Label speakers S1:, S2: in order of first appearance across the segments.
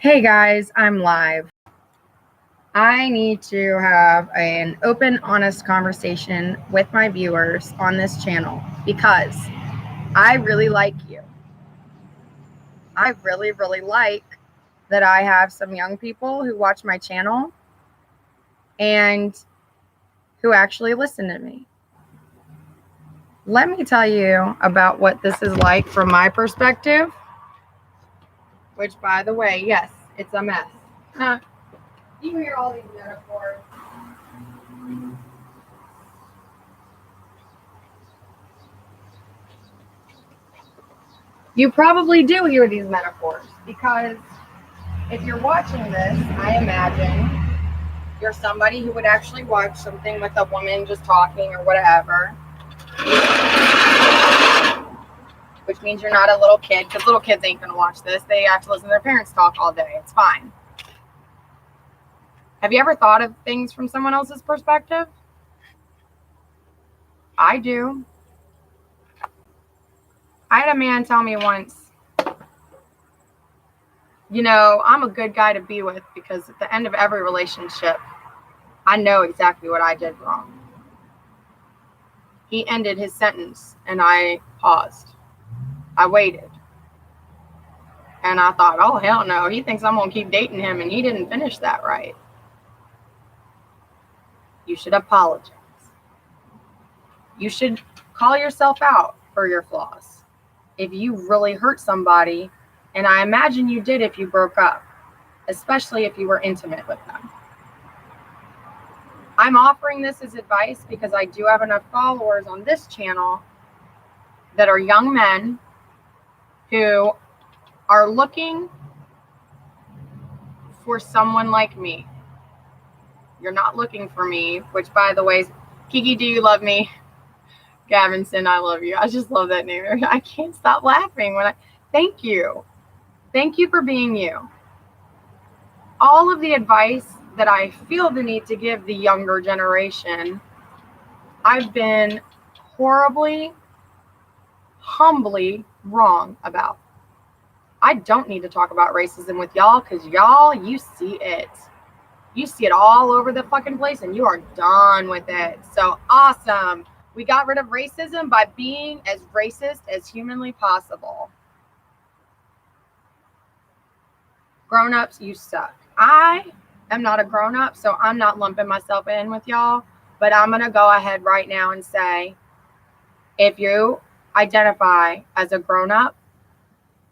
S1: Hey guys, I'm live. I need to have an open, honest conversation with my viewers on this channel because I really like you. I really, really like that I have some young people who watch my channel and who actually listen to me. Let me tell you about what this is like from my perspective, which, by the way, yes, it's a mess. Huh? You hear all these metaphors. You probably do hear these metaphors because if you're watching this, I imagine you're somebody who would actually watch something with a woman just talking or whatever, which means you're not a little kid, because little kids ain't going to watch this. They have to listen to their parents talk all day. It's fine. Have you ever thought of things from someone else's perspective? I do. I had a man tell me once, I'm a good guy to be with because at the end of every relationship, I know exactly what I did wrong. He ended his sentence and I paused. I waited. And I thought, oh, hell no. He thinks I'm going to keep dating him and he didn't finish that right. You should apologize. You should call yourself out for your flaws. If you really hurt somebody, and I imagine you did if you broke up, especially if you were intimate with them. I'm offering this as advice because I do have enough followers on this channel that are young men who are looking for someone like me. You're not looking for me, which, by the way, Kiki, do you love me? Gavinson, I love you. I just love that name. I can't stop laughing thank you. Thank you for being you. All of the advice that I feel the need to give the younger generation, I've been horribly, humbly wrong about. I don't need to talk about racism with y'all because y'all, you see it. You see it all over the fucking place and you are done with it. So awesome. We got rid of racism by being as racist as humanly possible. Grown-ups, you suck. I am not a grown-up, so I'm not lumping myself in with y'all. But I'm going to go ahead right now and say, if you identify as a grown-up,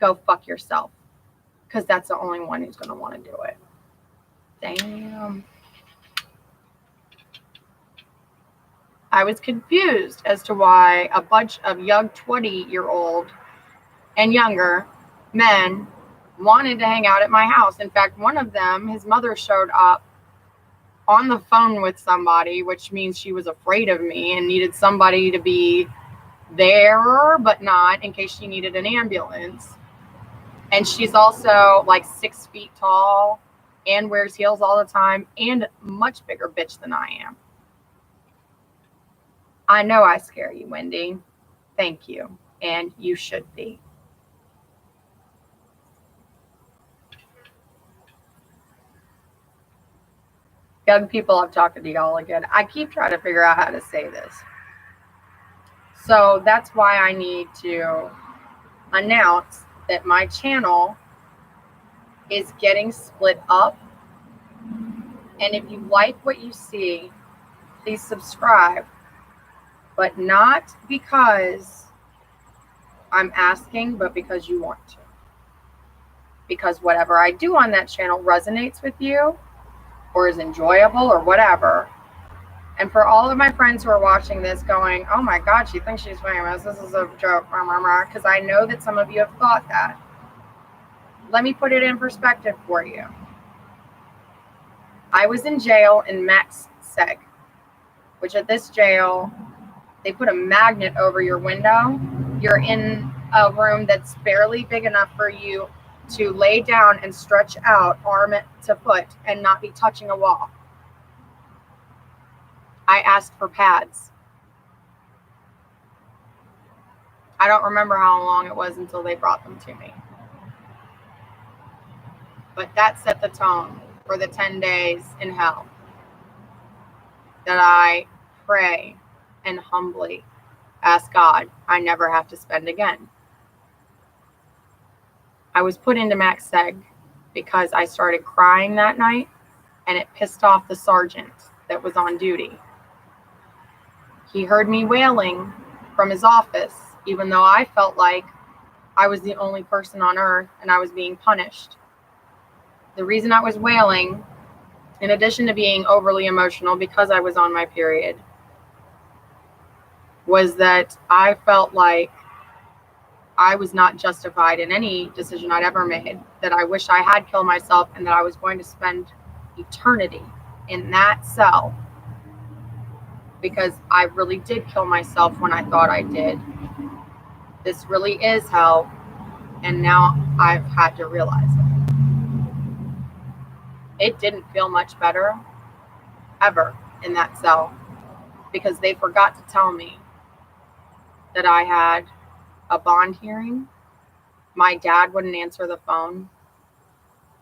S1: go fuck yourself. Because that's the only one who's going to want to do it. Damn. I was confused as to why a bunch of young 20-year-old and younger men wanted to hang out at my house. In fact, one of them, his mother showed up on the phone with somebody, which means she was afraid of me and needed somebody to be there, but not in case she needed an ambulance. And she's also like 6 feet tall and wears heels all the time and much bigger bitch than I am. I know I scare you, Wendy. Thank you. And you should be. Young people, I'm talking to y'all again. I keep trying to figure out how to say this. So that's why I need to announce that my channel is getting split up. And if you like what you see, please subscribe. But not because I'm asking, but because you want to. Because whatever I do on that channel resonates with you or is enjoyable or whatever. And for all of my friends who are watching this going, oh my God, she thinks she's famous. This is a joke. Because I know that some of you have thought that. Let me put it in perspective for you. I was in jail in Max Seg, which at this jail, they put a magnet over your window. You're in a room that's barely big enough for you to lay down and stretch out arm to foot and not be touching a wall. I asked for pads. I don't remember how long it was until they brought them to me. But that set the tone for the 10 days in hell that I pray and humbly ask God I never have to spend again. I was put into Max Seg because I started crying that night, and it pissed off the sergeant that was on duty. He heard me wailing from his office, even though I felt like I was the only person on earth and I was being punished. The reason I was wailing, in addition to being overly emotional because I was on my period, was that I felt like I was not justified in any decision I'd ever made, that I wish I had killed myself, and that I was going to spend eternity in that cell because I really did kill myself when I thought I did. This really is hell, and now I've had to realize it. It didn't feel much better ever in that cell because they forgot to tell me that I had a bond hearing. My dad wouldn't answer the phone.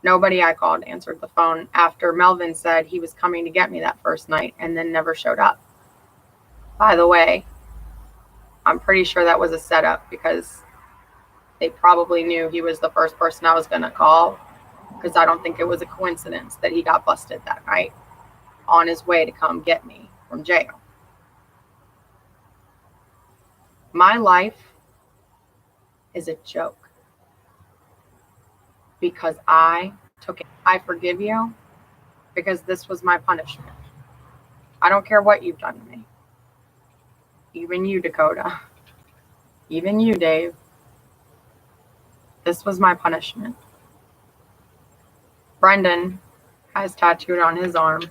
S1: Nobody I called answered the phone after Melvin said he was coming to get me that first night and then never showed up. By the way, I'm pretty sure that was a setup because they probably knew he was the first person I was going to call, because I don't think it was a coincidence that he got busted that night on his way to come get me from jail. My life is a joke because I took it. I forgive you because this was my punishment. I don't care what you've done to me. Even you, Dakota. Even you, Dave. This was my punishment. Brendan has tattooed on his arm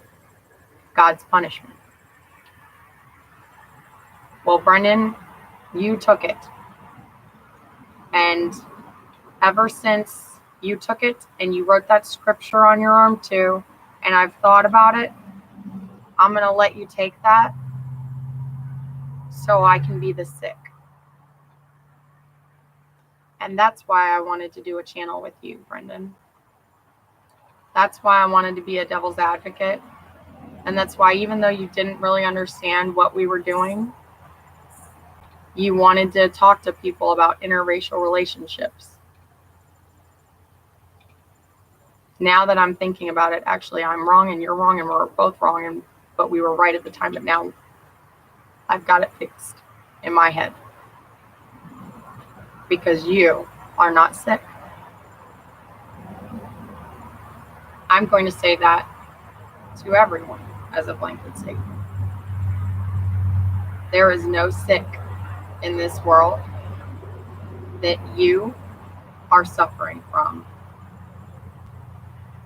S1: God's punishment. Well, Brendan, you took it. And ever since you took it and you wrote that scripture on your arm too, and I've thought about it, I'm going to let you take that so I can be the sick. And that's why I wanted to do a channel with you, Brendan. That's why I wanted to be a devil's advocate. And that's why, even though you didn't really understand what we were doing, you wanted to talk to people about interracial relationships. Now that I'm thinking about it, actually, I'm wrong and you're wrong and we're both wrong, but we were right at the time. But now I've got it fixed in my head because you are not sick. I'm going to say that to everyone as a blanket statement. There is no sick in this world that you are suffering from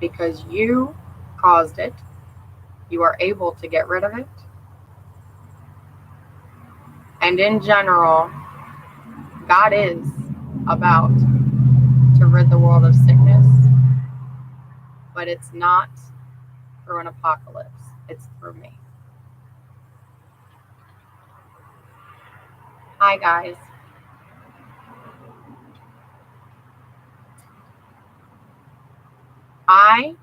S1: because you caused it. You are able to get rid of it. And in general, God is about to rid the world of sickness, but it's not through an apocalypse. It's through me. Hi, guys. I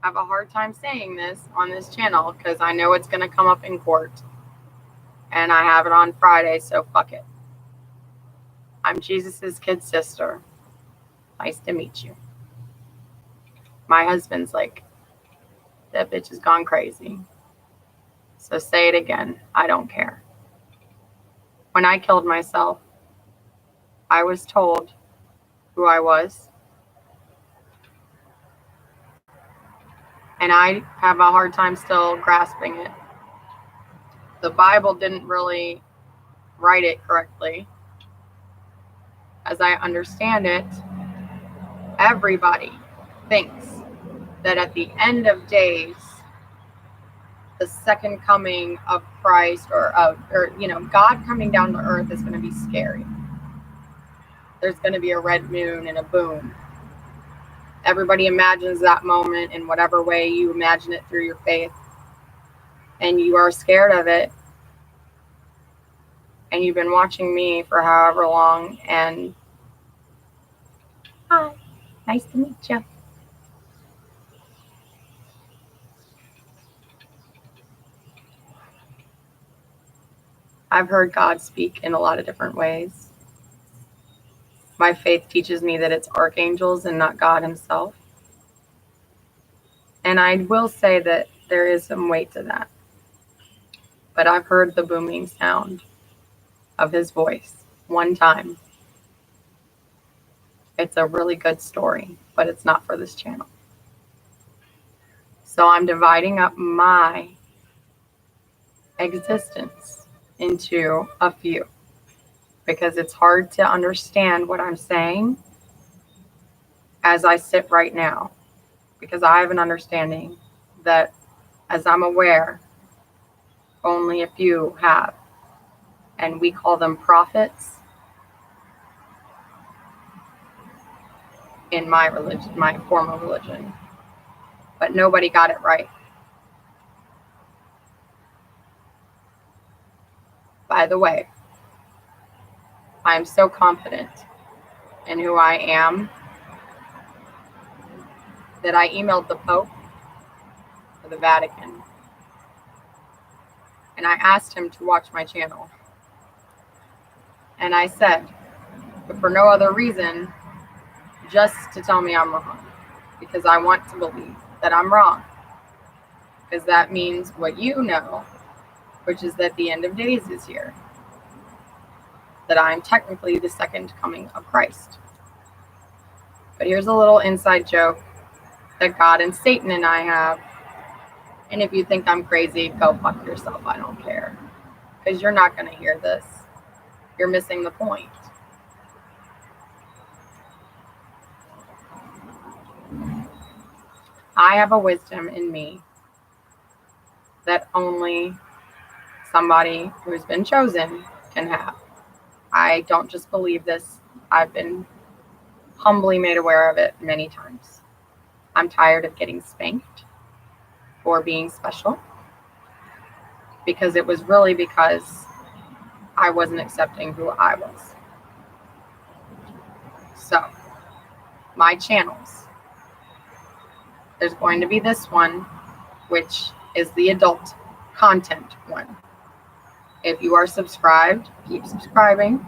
S1: have a hard time saying this on this channel because I know it's going to come up in court. And I have it on Friday, so fuck it. I'm Jesus's kid sister. Nice to meet you. My husband's like, that bitch has gone crazy. So say it again. I don't care. When I killed myself, I was told who I was. And I have a hard time still grasping it. The Bible didn't really write it correctly. As I understand it, everybody thinks that at the end of days, the second coming of Christ or God coming down to earth is going to be scary. There's going to be a red moon and a boom. Everybody imagines that moment in whatever way you imagine it through your faith. And you are scared of it. And you've been watching me for however long. And hi. Nice to meet you. I've heard God speak in a lot of different ways. My faith teaches me that it's archangels and not God himself. And I will say that there is some weight to that. But I've heard the booming sound of his voice one time. It's a really good story, but it's not for this channel. So I'm dividing up my existence into a few because it's hard to understand what I'm saying as I sit right now, because I have an understanding that, as I'm aware, only a few have, and we call them prophets in my religion, my former religion, but nobody got it right. By the way, I'm so confident in who I am that I emailed the Pope for the Vatican and I asked him to watch my channel. And I said, but for no other reason, just to tell me I'm wrong, because I want to believe that I'm wrong, because that means what you know, which is that the end of days is here, that I'm technically the second coming of Christ. But here's a little inside joke that God and Satan and I have. And if you think I'm crazy, go fuck yourself. I don't care. Because you're not going to hear this. You're missing the point. I have a wisdom in me that only somebody who's been chosen can have. I don't just believe this. I've been humbly made aware of it many times. I'm tired of getting spanked for being special, because it was really because I wasn't accepting who I was. So, my channels. There's going to be this one, which is the adult content one. If you are subscribed, keep subscribing,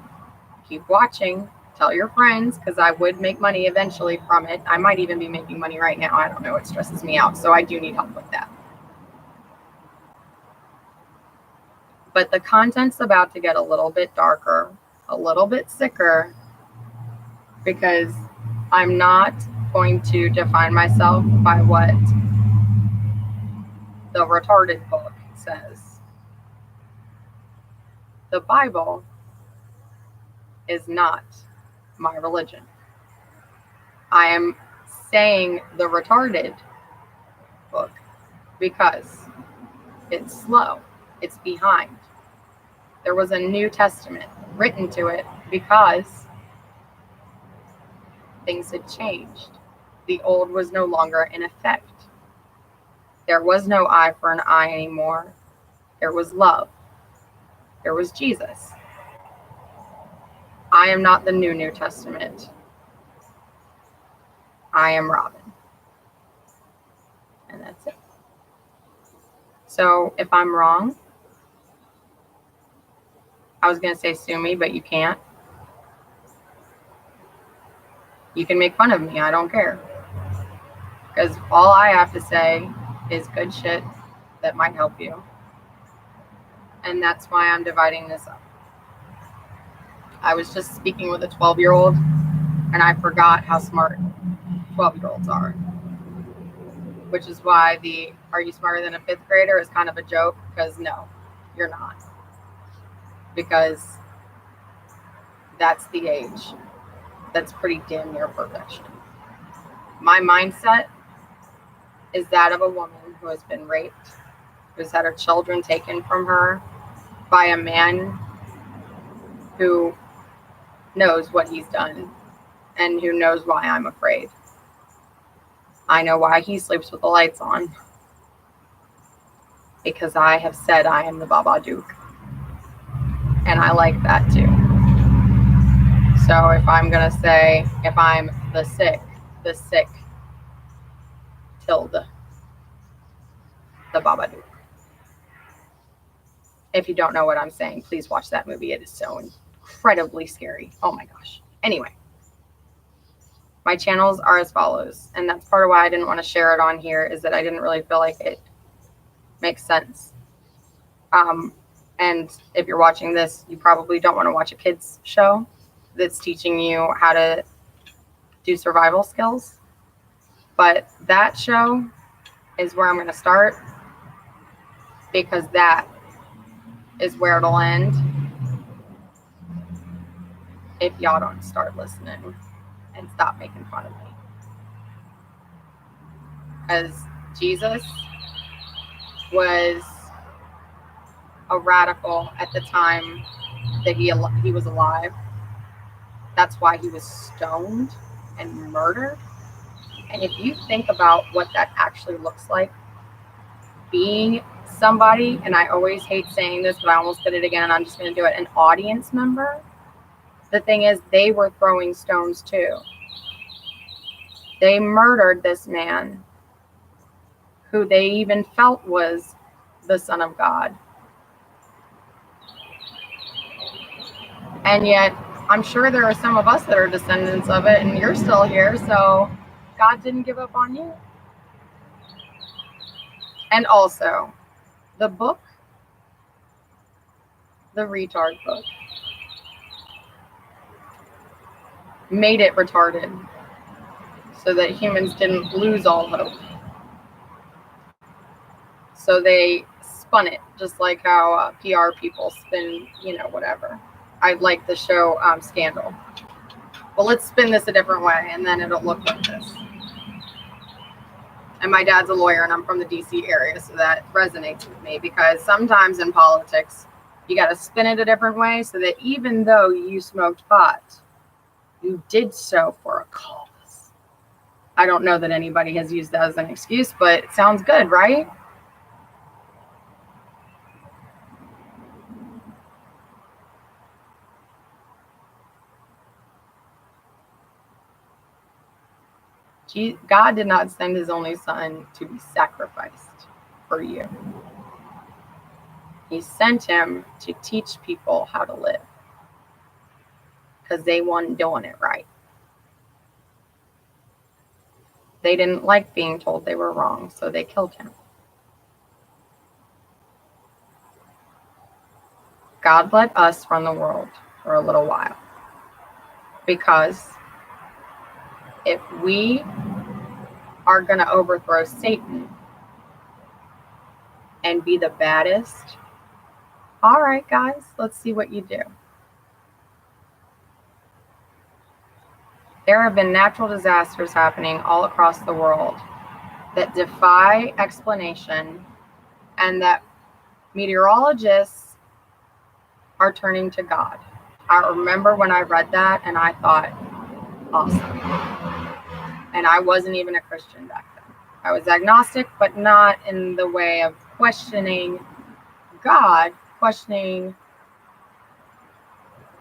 S1: keep watching, tell your friends, because I would make money eventually from it. I might even be making money right now. I don't know. It stresses me out. So I do need help with that. But the content's about to get a little bit darker, a little bit sicker, because I'm not going to define myself by what the retarded book says. The Bible is not my religion. I am saying the retarded book because it's slow, it's behind. There was a New Testament written to it because things had changed. The old was no longer in effect. There was no eye for an eye anymore. There was love. There was Jesus. I am not the New Testament. I am Robin. And that's it. So if I'm wrong, I was going to say sue me, but you can't. You can make fun of me. I don't care. Because all I have to say is good shit that might help you. And that's why I'm dividing this up. I was just speaking with a 12-year-old, and I forgot how smart 12-year-olds are. Which is why the "are you smarter than a 5th grader" is kind of a joke, because no, you're not. Because that's the age. That's pretty damn near perfection. My mindset is that of a woman who has been raped, who's had her children taken from her by a man who knows what he's done and who knows why I'm afraid. I know why he sleeps with the lights on. Because I have said I am the Babadook. And I like that too. So if I'm going to say, if I'm the sick, the sick Tilda, the Babadook. If you don't know what I'm saying, please watch that movie. It is so incredibly scary. Oh my gosh. Anyway, my channels are as follows, and that's part of why I didn't want to share it on here, is that I didn't really feel like it makes sense. And if you're watching this, you probably don't want to watch a kids show that's teaching you how to do survival skills. But that show is where I'm going to start, because that is where it'll end if y'all don't start listening and stop making fun of me. Because Jesus was a radical at the time that he was alive. That's why he was stoned and murdered. And if you think about what that actually looks like, being somebody, and I always hate saying this, but I almost did it again, and I'm just going to do it, an audience member. The thing is, they were throwing stones too. They murdered this man who they even felt was the Son of God. And yet, I'm sure there are some of us that are descendants of it, and you're still here, so God didn't give up on you. And also, the book, the retard book, made it retarded so that humans didn't lose all hope. So they spun it, just like how PR people spin, whatever. I like the show Scandal. Well, let's spin this a different way, and then it'll look like this. And my dad's a lawyer, and I'm from the DC area, so that resonates with me, because sometimes in politics, you got to spin it a different way so that even though you smoked pot, you did so for a cause. I don't know that anybody has used that as an excuse, but it sounds good, right? God did not send his only son to be sacrificed for you. He sent him to teach people how to live, because they weren't doing it right. They didn't like being told they were wrong, so they killed him. God let us run the world for a little while, because if we are going to overthrow Satan and be the baddest, all right, guys, let's see what you do. There have been natural disasters happening all across the world that defy explanation, and that meteorologists are turning to God. I remember when I read that and I thought, awesome. And I wasn't even a Christian back then. I was agnostic, but not in the way of questioning God, questioning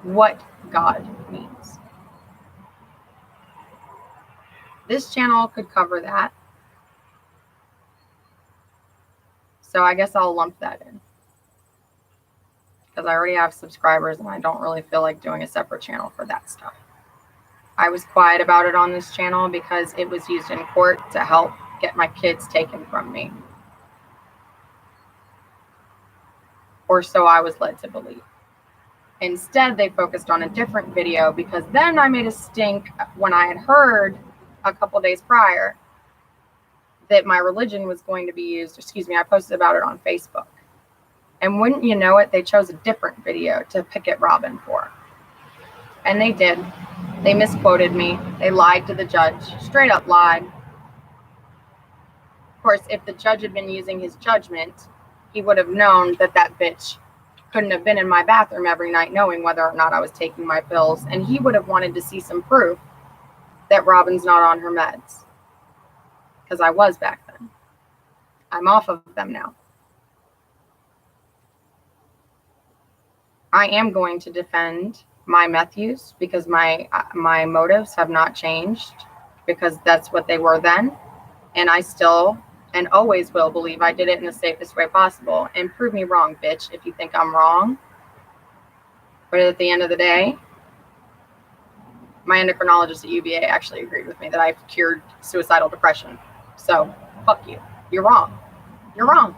S1: what God means. This channel could cover that. So I guess I'll lump that in, because I already have subscribers and I don't really feel like doing a separate channel for that stuff. I was quiet about it on this channel because it was used in court to help get my kids taken from me. Or so I was led to believe. Instead, they focused on a different video, because then I made a stink when I had heard a couple days prior that my religion was going to be used. I posted about it on Facebook. And wouldn't you know it, they chose a different video to picket Robin for. And they did. They misquoted me. They lied to the judge. Straight up lied. Of course, if the judge had been using his judgment, he would have known that that bitch couldn't have been in my bathroom every night knowing whether or not I was taking my pills. And he would have wanted to see some proof that Robin's not on her meds. Because I was back then. I'm off of them now. I am going to defend my meth use, because my motives have not changed. because that's what they were then. And I still and always will believe I did it in the safest way possible. And prove me wrong, bitch, if you think I'm wrong. But at the end of the day, my endocrinologist at UVA actually agreed with me that I've cured suicidal depression. So, fuck you. You're wrong. You're wrong.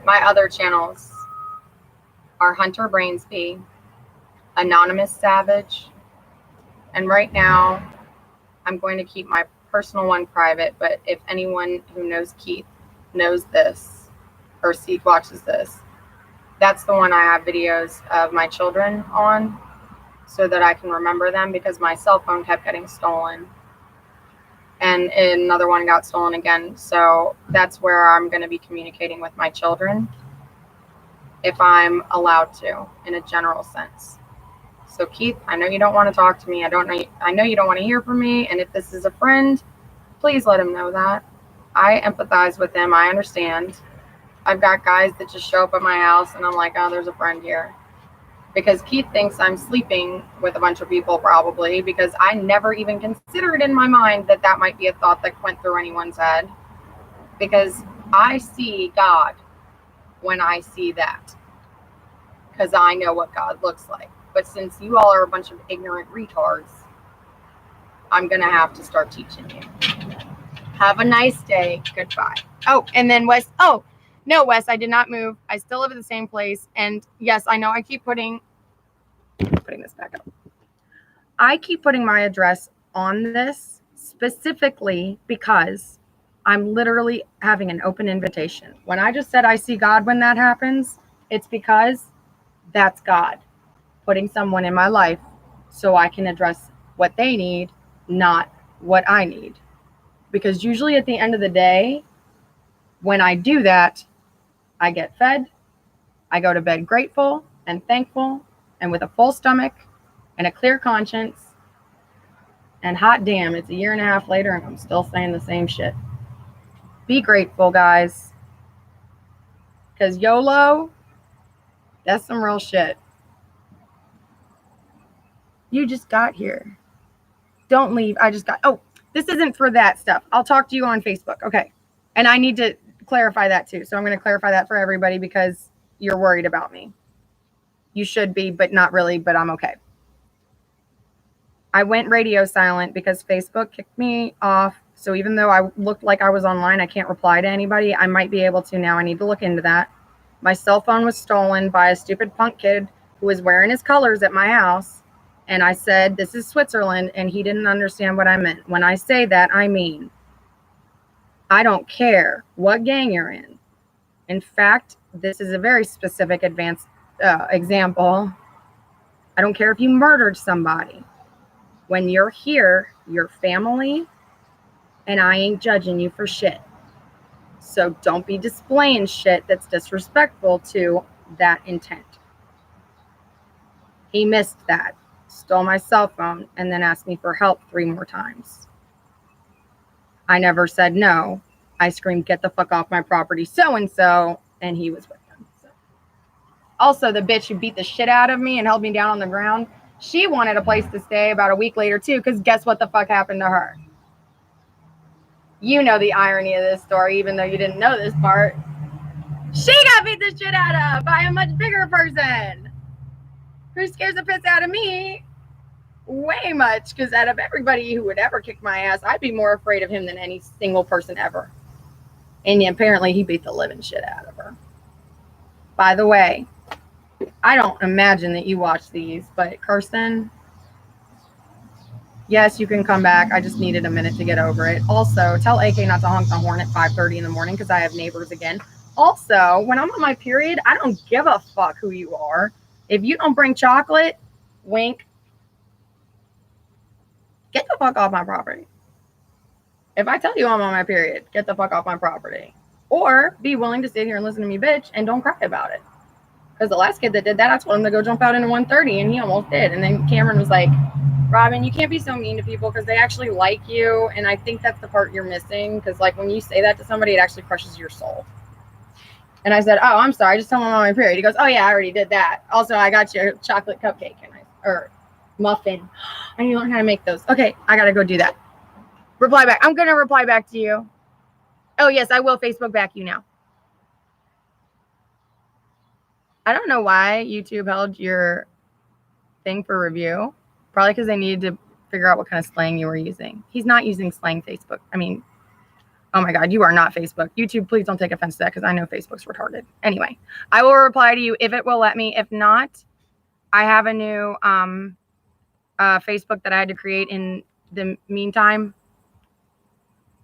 S1: My other channels are Hunter Brainsby, Anonymous Savage, and right now I'm going to keep my personal one private, but if anyone who knows Keith knows this or watches this, that's the one I have videos of my children on so that I can remember them, because my cell phone kept getting stolen and another one got stolen again. So that's where I'm going to be communicating with my children if I'm allowed to, in a general sense. So Keith, I know you don't want to talk to me. I know you don't want to hear from me. And if this is a friend, please let him know that. I empathize with him. I understand. I've got guys that just show up at my house and I'm like, oh, there's a friend here. Because Keith thinks I'm sleeping with a bunch of people, probably, because I never even considered in my mind that that might be a thought that went through anyone's head. Because I see God when I see that. Because I know what God looks like. But since you all are a bunch of ignorant retards, I'm going to have to start teaching you. Have a nice day. Goodbye. Oh, and then Wes. Oh, no, Wes, I did not move. I still live at the same place. And yes, I know I keep putting this back up. I keep putting my address on this specifically because I'm literally having an open invitation. When I just said I see God when that happens, it's because that's God putting someone in my life so I can address what they need, not what I need. Because usually at the end of the day, when I do that, I get fed, I go to bed grateful and thankful and with a full stomach and a clear conscience. And hot damn, it's a year and a half later and I'm still saying the same shit. Be grateful, guys. Because YOLO, that's some real shit. You just got here. Don't leave. Oh, this isn't for that stuff. I'll talk to you on Facebook. Okay. And I need to clarify that too. So I'm going to clarify that for everybody because you're worried about me. You should be, but not really, but I'm okay. I went radio silent because Facebook kicked me off. So even though I looked like I was online, I can't reply to anybody. I might be able to now. I need to look into that. My cell phone was stolen by a stupid punk kid who was wearing his colors at my house. And I said, this is Switzerland. And he didn't understand what I meant. When I say that, I mean, I don't care what gang you're in. In fact, this is a very specific advanced example. I don't care if you murdered somebody. When you're here, you're family, and I ain't judging you for shit. So don't be displaying shit that's disrespectful to that intent. He missed that, stole my cell phone, and then asked me for help 3 more times. I never said no. I screamed, get the fuck off my property, so-and-so, and he was with them. So. Also, the bitch who beat the shit out of me and held me down on the ground, she wanted a place to stay about a week later, too, because guess what the fuck happened to her? You know the irony of this story, even though you didn't know this part. She got beat the shit out of by a much bigger person who scares the piss out of me way much, because out of everybody who would ever kick my ass, I'd be more afraid of him than any single person ever. And apparently he beat the living shit out of her. By the way, I don't imagine that you watch these, but Kirsten, yes, you can come back. I just needed a minute to get over it. Also, tell AK not to honk the horn at 5:30 in the morning because I have neighbors again. Also, when I'm on my period, I don't give a fuck who you are. If you don't bring chocolate, wink, get the fuck off my property. If I tell you I'm on my period, get the fuck off my property. Or be willing to sit here and listen to me bitch and don't cry about it. Because the last kid that did that, I told him to go jump out into 130 and he almost did. And then Cameron was like, Robin, you can't be so mean to people because they actually like you. And I think that's the part you're missing. Because like when you say that to somebody, it actually crushes your soul. And I said, oh, I'm sorry. Just tell him I'm on my period. He goes, oh, yeah, I already did that. Also, I got you a chocolate cupcake or muffin. I need to learn how to make those. Okay, I got to go do that. Reply back. I'm going to reply back to you. Oh, yes, I will Facebook back you now. I don't know why YouTube held your thing for review. Probably because they needed to figure out what kind of slang you were using. He's not using slang Facebook. I mean, oh my God, you are not Facebook. YouTube, please don't take offense to that because I know Facebook's retarded. Anyway, I will reply to you if it will let me. If not, I have a new Facebook that I had to create in the meantime.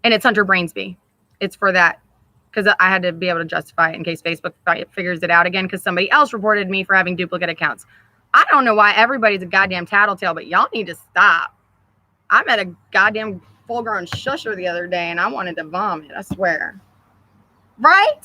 S1: And it's Hunter Brainsby. It's for that because I had to be able to justify it in case Facebook figures it out again because somebody else reported me for having duplicate accounts. I don't know why everybody's a goddamn tattletale, but y'all need to stop. I met a goddamn full-grown shusher the other day and I wanted to vomit, I swear. Right?